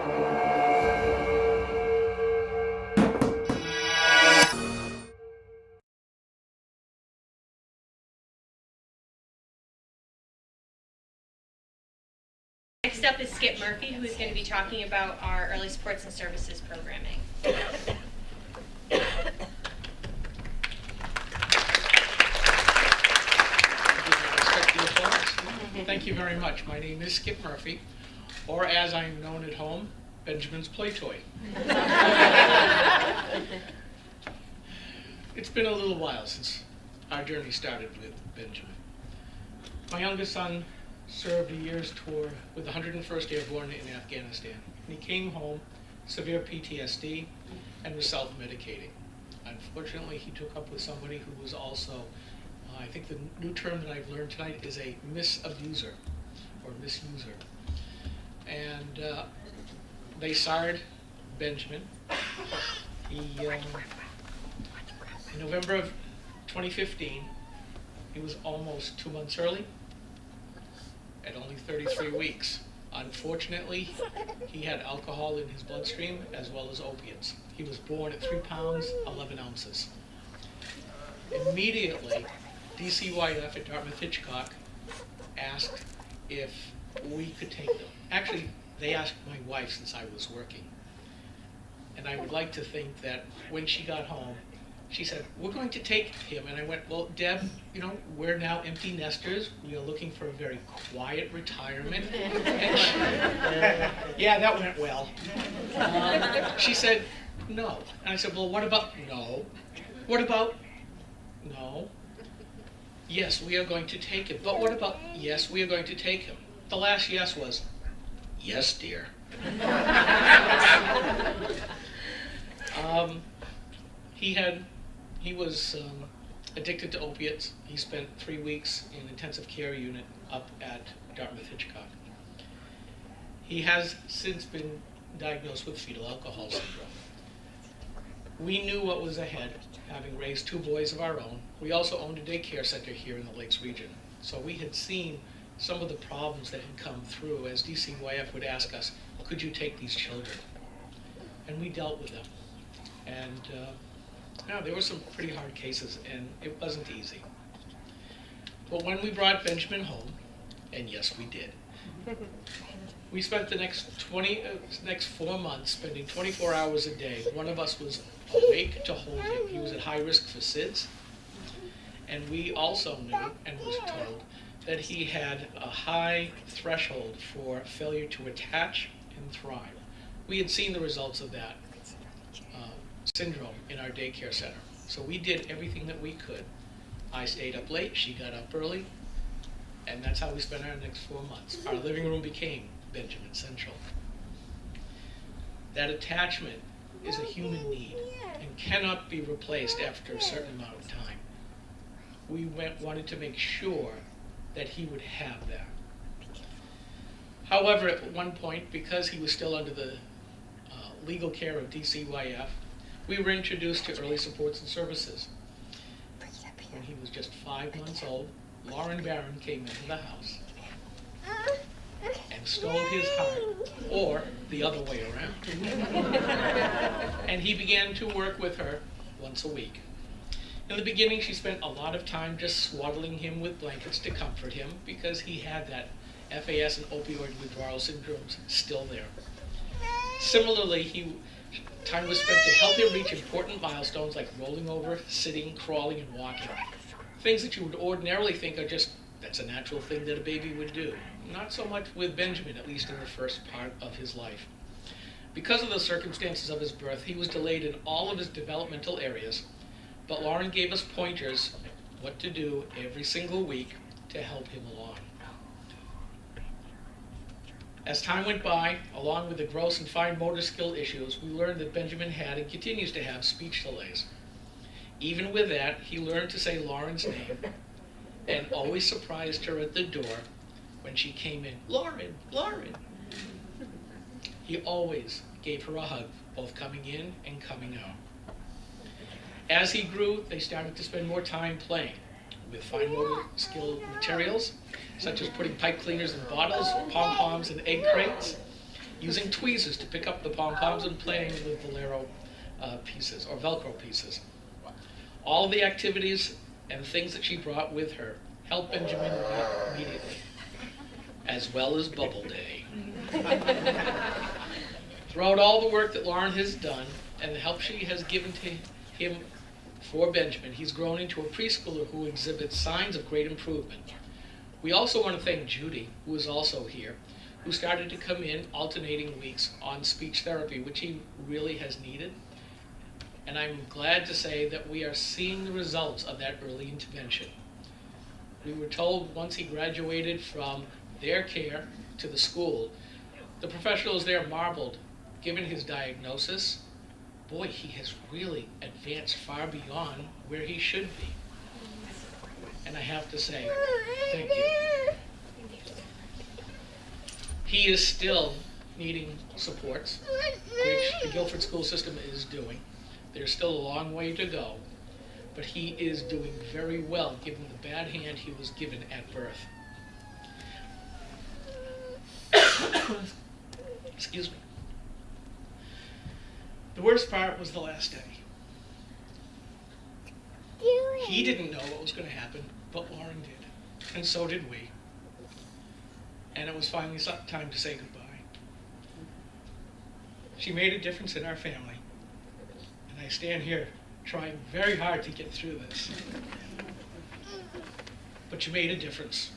Next up is Skip Murphy, who is going to be talking about our early supports and services programming. Thank you very much. My name is Skip Murphy, or as I'm known at home, Benjamin's Play Toy. It's been a little while since our journey started with Benjamin. My youngest son served a year's tour with the 101st Airborne in Afghanistan. And he came home, severe PTSD, and was self-medicating. Unfortunately, he took up with somebody who was also, I think the new term that I've learned tonight is a misabuser, or misuser. And they sired Benjamin. He, in November of 2015, he was almost 2 months early, at only 33 weeks. Unfortunately, he had alcohol in his bloodstream as well as opiates. He was born at 3 pounds, 11 ounces. Immediately, DCYF at Dartmouth-Hitchcock asked if we could take them. Actually, they asked my wife since I was working. And I would like to think that when she got home, she said, "We're going to take him." And I went, "Well, Deb, you know, we're now empty nesters. We are looking for a very quiet retirement." And yeah, that went well. She said, "No." And I said, "Well, what about no? What about no? Yes, we are going to take him. But what about yes, we are going to take him?" The last yes was, "Yes, dear." He was addicted to opiates. He spent 3 weeks in intensive care unit up at Dartmouth-Hitchcock. He has since been diagnosed with fetal alcohol syndrome. We knew what was ahead, having raised 2 boys of our own. We also owned a daycare center here in the Lakes region. So we had seen some of the problems that had come through as DCYF would ask us, "Could you take these children?" And we dealt with them. And there were some pretty hard cases, and it wasn't easy. But when we brought Benjamin home, and yes, we did, we spent the next 4 months spending 24 hours a day. One of us was awake to hold him. He was at high risk for SIDS, and we also knew and was told that he had a high threshold for failure to attach and thrive. We had seen the results of that syndrome in our daycare center. So we did everything that we could. I stayed up late, she got up early, and that's how we spent our next 4 months. Our living room became Benjamin Central. That attachment is a human need and cannot be replaced after a certain amount of time. We wanted to make sure that he would have that. However, at one point, because he was still under the legal care of DCYF, we were introduced to early supports and services. When he was just 5 months old, Lauren Barron came into the house and stole his heart, or the other way around. And he began to work with her once a week. In the beginning, she spent a lot of time just swaddling him with blankets to comfort him because he had that FAS and opioid withdrawal syndromes still there. Similarly, time was spent to help him reach important milestones like rolling over, sitting, crawling, and walking. Things that you would ordinarily think are just, that's a natural thing that a baby would do. Not so much with Benjamin, at least in the first part of his life. Because of the circumstances of his birth, he was delayed in all of his developmental areas, but Lauren gave us pointers what to do every single week to help him along. As time went by, along with the gross and fine motor skill issues, we learned that Benjamin had and continues to have speech delays. Even with that, he learned to say Lauren's name and always surprised her at the door when she came in. "Lauren, Lauren." He always gave her a hug, both coming in and coming out. As he grew, they started to spend more time playing with fine motor skill materials, such as putting pipe cleaners in bottles, pom-poms, and egg crates. using tweezers to pick up the pom-poms and playing with Valero pieces or Velcro pieces. All the activities and things that she brought with her helped Benjamin immediately, as well as Bubble Day. Throughout all the work that Lauren has done and the help she has given to him for Benjamin, he's grown into a preschooler who exhibits signs of great improvement. We also want to thank Judy, who is also here, who started to come in alternating weeks on speech therapy, which he really has needed. And I'm glad to say that we are seeing the results of that early intervention. We were told once he graduated from their care to the school, the professionals there marveled, given his diagnosis, boy, he has really advanced far beyond where he should be. And I have to say, thank you. He is still needing supports, which the Guilford school system is doing. There's still a long way to go, but he is doing very well given the bad hand he was given at birth. Excuse me. The worst part was the last day. He didn't know what was going to happen, but Lauren did, and so did we. And it was finally time to say goodbye. She made a difference in our family, and I stand here trying very hard to get through this. But she made a difference,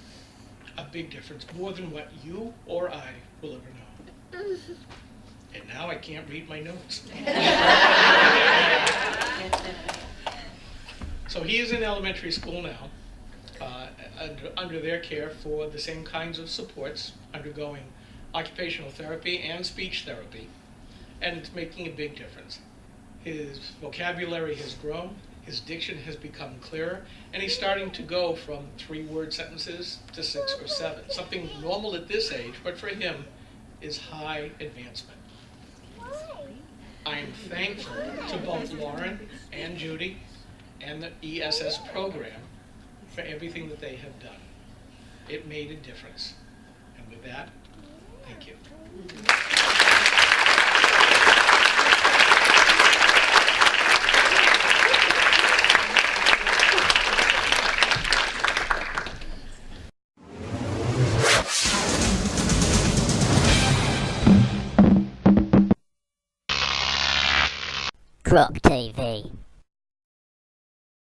a big difference, more than what you or I will ever know. And now I can't read my notes. So he is in elementary school now, under their care for the same kinds of supports, undergoing occupational therapy and speech therapy, and it's making a big difference. His vocabulary has grown, his diction has become clearer, and he's starting to go from 3-word sentences to 6 or 7, something normal at this age, but for him is high advancement. I am thankful to both Lauren and Judy and the ESS program for everything that they have done. It made a difference. And with that, thank you. Grok TV.